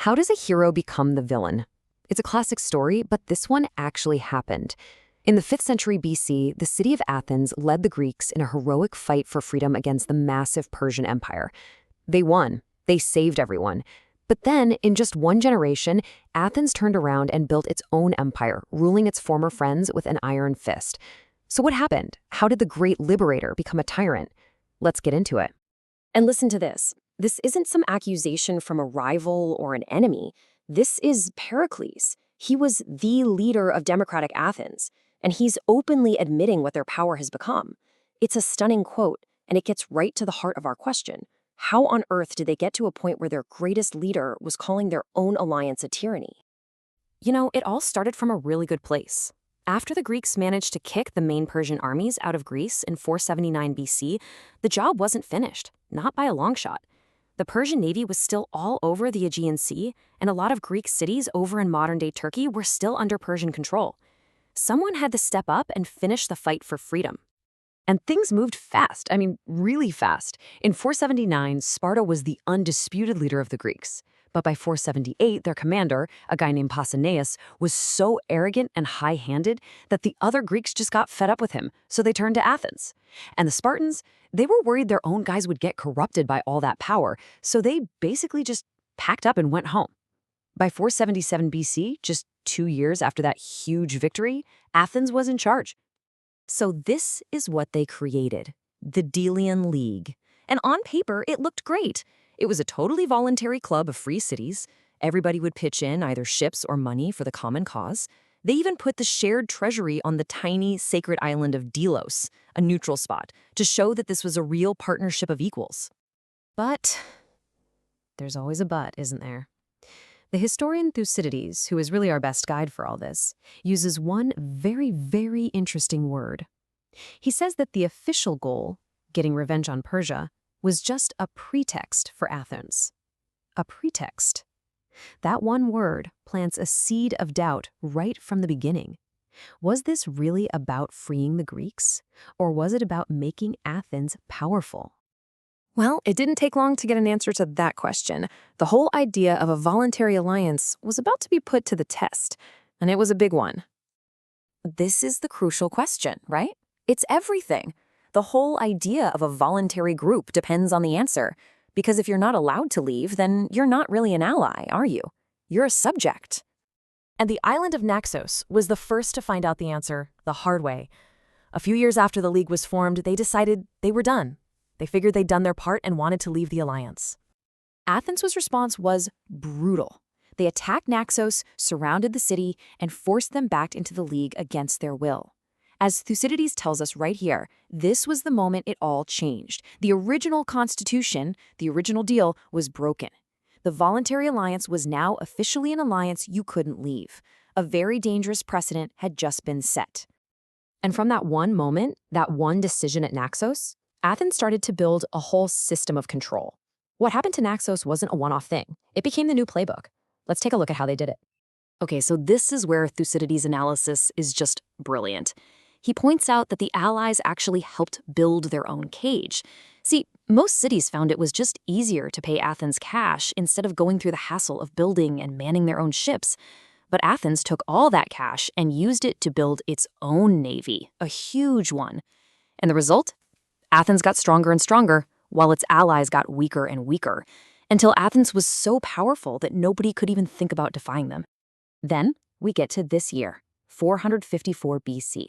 How does a hero become the villain? It's a classic story, but this one actually happened. In the 5th century BC, the city of Athens led the Greeks in a heroic fight for freedom against the massive Persian Empire. They won. They saved everyone. But then, in just one generation, Athens turned around and built its own empire, ruling its former friends with an iron fist. So what happened? How did the great Liberator become a tyrant? Let's get into it. And listen to this. This isn't some accusation from a rival or an enemy. This is Pericles. He was the leader of democratic Athens, and he's openly admitting what their power has become. It's a stunning quote, and it gets right to the heart of our question. How on earth did they get to a point where their greatest leader was calling their own alliance a tyranny? It all started from a really good place. After the Greeks managed to kick the main Persian armies out of Greece in 479 BC, the job wasn't finished, not by a long shot. The Persian navy was still all over the Aegean Sea, and a lot of Greek cities over in modern-day Turkey were still under Persian control. Someone had to step up and finish the fight for freedom. And things moved fast, really fast. In 479, Sparta was the undisputed leader of the Greeks. But by 478, their commander, a guy named Pausanias, was so arrogant and high-handed that the other Greeks just got fed up with him, so they turned to Athens. And the Spartans, they were worried their own guys would get corrupted by all that power, so they basically just packed up and went home. By 477 BC, just 2 years after that huge victory, Athens was in charge. So this is what they created, the Delian League. And on paper, it looked great. It was a totally voluntary club of free cities. Everybody would pitch in either ships or money for the common cause. They even put the shared treasury on the tiny sacred island of Delos, a neutral spot, to show that this was a real partnership of equals. But there's always a but, isn't there? The historian Thucydides, who is really our best guide for all this, uses one very, very interesting word. He says that the official goal, getting revenge on Persia, was just a pretext for Athens. A pretext. That one word plants a seed of doubt right from the beginning. Was this really about freeing the Greeks, or was it about making Athens powerful? Well, it didn't take long to get an answer to that question. The whole idea of a voluntary alliance was about to be put to the test, and it was a big one. This is the crucial question, right? It's everything. The whole idea of a voluntary group depends on the answer, because if you're not allowed to leave, then you're not really an ally, are you? You're a subject. And the island of Naxos was the first to find out the answer the hard way. A few years after the League was formed, they decided they were done. They figured they'd done their part and wanted to leave the alliance. Athens' response was brutal. They attacked Naxos, surrounded the city, and forced them back into the League against their will. As Thucydides tells us right here, this was the moment it all changed. The original constitution, the original deal, was broken. The voluntary alliance was now officially an alliance you couldn't leave. A very dangerous precedent had just been set. And from that one moment, that one decision at Naxos, Athens started to build a whole system of control. What happened to Naxos wasn't a one-off thing. It became the new playbook. Let's take a look at how they did it. Okay, so this is where Thucydides' analysis is just brilliant. He points out that the allies actually helped build their own cage. See, most cities found it was just easier to pay Athens cash instead of going through the hassle of building and manning their own ships. But Athens took all that cash and used it to build its own navy, a huge one. And the result? Athens got stronger and stronger, while its allies got weaker and weaker, until Athens was so powerful that nobody could even think about defying them. Then we get to this year, 454 BC.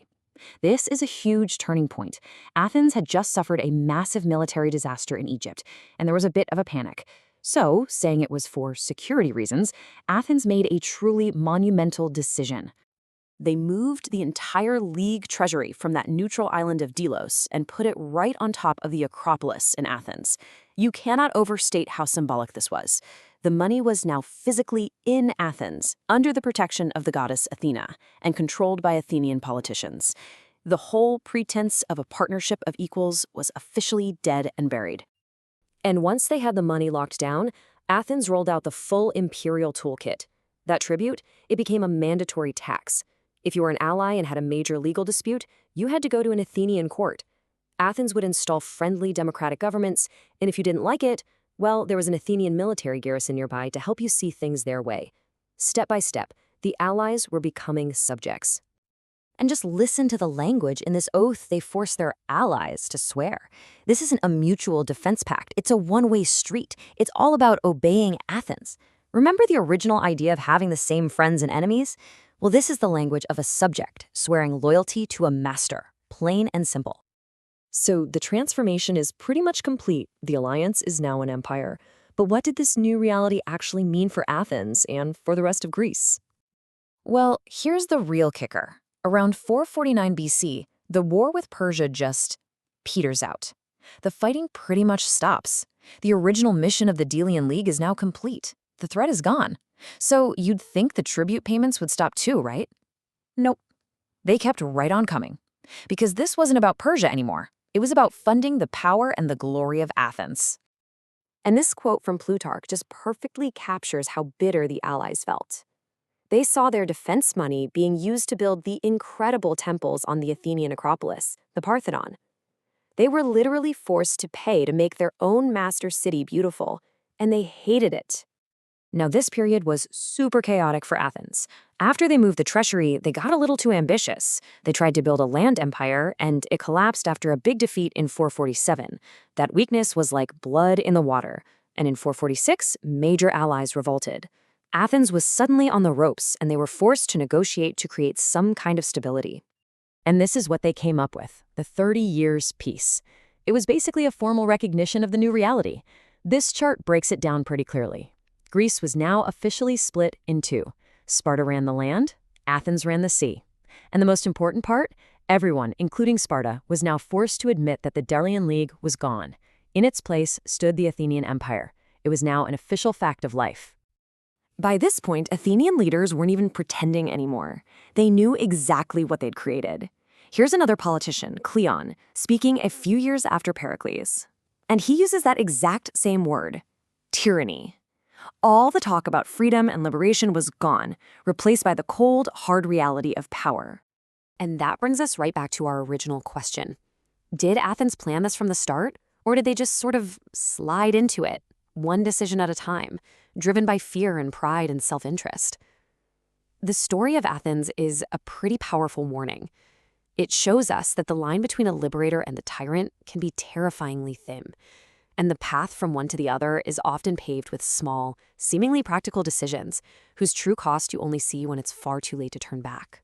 This is a huge turning point. Athens had just suffered a massive military disaster in Egypt, and there was a bit of a panic. So, saying it was for security reasons, Athens made a truly monumental decision. They moved the entire League treasury from that neutral island of Delos and put it right on top of the Acropolis in Athens. You cannot overstate how symbolic this was. The money was now physically in Athens, under the protection of the goddess Athena, and controlled by Athenian politicians. The whole pretense of a partnership of equals was officially dead and buried. And once they had the money locked down, Athens rolled out the full imperial toolkit. That tribute, it became a mandatory tax. If you were an ally and had a major legal dispute, you had to go to an Athenian court. Athens would install friendly democratic governments, and if you didn't like it, Well, there was an Athenian military garrison nearby to help you see things their way. Step by step, the allies were becoming subjects. And just listen to the language in this oath they force their allies to swear. This isn't a mutual defense pact. It's a one-way street. It's all about obeying Athens. Remember the original idea of having the same friends and enemies? Well, this is the language of a subject swearing loyalty to a master, plain and simple. So the transformation is pretty much complete. The alliance is now an empire. But what did this new reality actually mean for Athens and for the rest of Greece? Well, here's the real kicker. Around 449 BC, the war with Persia just peters out. The fighting pretty much stops. The original mission of the Delian League is now complete. The threat is gone. So you'd think the tribute payments would stop too, right? Nope. They kept right on coming. Because this wasn't about Persia anymore. It was about funding the power and the glory of Athens. And this quote from Plutarch just perfectly captures how bitter the allies felt. They saw their defense money being used to build the incredible temples on the Athenian Acropolis, the Parthenon. They were literally forced to pay to make their own master city beautiful, and they hated it. Now, this period was super chaotic for Athens. After they moved the treasury, they got a little too ambitious. They tried to build a land empire, and it collapsed after a big defeat in 447. That weakness was like blood in the water. And in 446, major allies revolted. Athens was suddenly on the ropes, and they were forced to negotiate to create some kind of stability. And this is what they came up with, the 30 Years' Peace. It was basically a formal recognition of the new reality. This chart breaks it down pretty clearly. Greece was now officially split in two. Sparta ran the land, Athens ran the sea. And the most important part, everyone, including Sparta, was now forced to admit that the Delian League was gone. In its place stood the Athenian Empire. It was now an official fact of life. By this point, Athenian leaders weren't even pretending anymore. They knew exactly what they'd created. Here's another politician, Cleon, speaking a few years after Pericles. And he uses that exact same word, tyranny. All the talk about freedom and liberation was gone, replaced by the cold, hard reality of power. And that brings us right back to our original question. Did Athens plan this from the start, or did they just sort of slide into it, one decision at a time, driven by fear and pride and self-interest? The story of Athens is a pretty powerful warning. It shows us that the line between a liberator and the tyrant can be terrifyingly thin, and the path from one to the other is often paved with small, seemingly practical decisions whose true cost you only see when it's far too late to turn back.